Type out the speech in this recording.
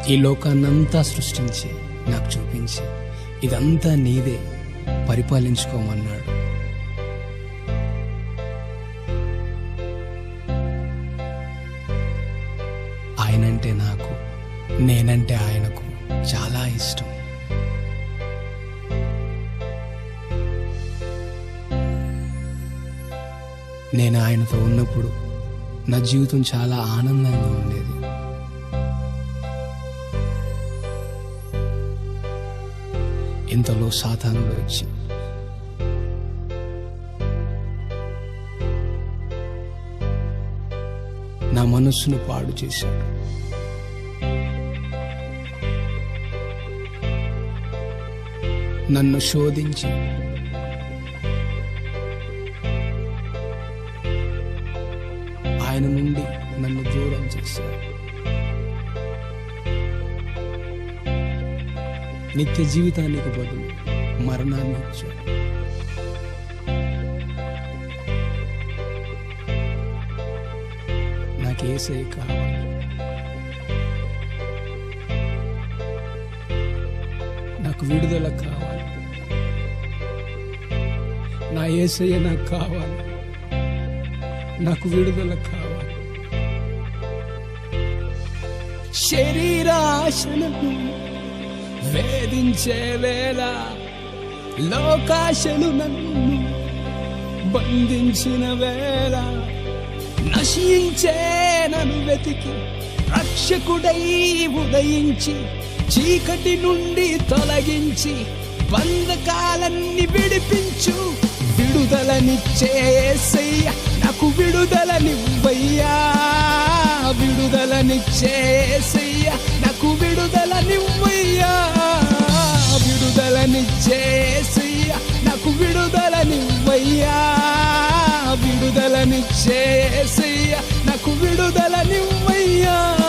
ఈ లోకాన్నంతా సృష్టించి నాకు చూపించి ఇదంతా నీదే పరిపాలించుకోమన్నాడు. ఆయనంటే నాకు, నేనంటే ఆయనకు చాలా ఇష్టం. నేను ఆయనతో ఉన్నప్పుడు నా జీవితం చాలా ఆనందంగా ఉండేది. ఇంతలో సాతానుడు వచ్చి నా మనస్సును పాడు చేశాడు. నన్ను శోధించి ఆయన నుండి నన్ను దూరం చేశాడు. నిత్య జీవితానికి బదులు మరణాన్ని ఇచ్చాడు. నాకు యేసయ్య కావాలి. నాకు విడుదల కావాలి. నా యేసయ్య నాకు కావాలి. నాకు విడుదల కావాలి. శరీరాశలను వేధించే వేళ లోకాశలు నన్ను బంధించిన వేళ నశించే నన్ను వెతికి రక్షకుడై ఉదయించి చీకటి నుండి తొలగించి బంధకాలన్నీ విడిపించు విడుదలనిచ్చే యేసయ్య నాకు విడుదలనివ్వయ్యా. విడుదలనిచ్చే యేసయ్య నాకు విడుదలనివ్వయ్యా. విడుదలనిచ్చే యేసయ్య నాకు విడుదలనివ్వయ్యా. విడుదలనిచ్చే యేసయ్య నాకు విడుదలనివ్వయ్యా.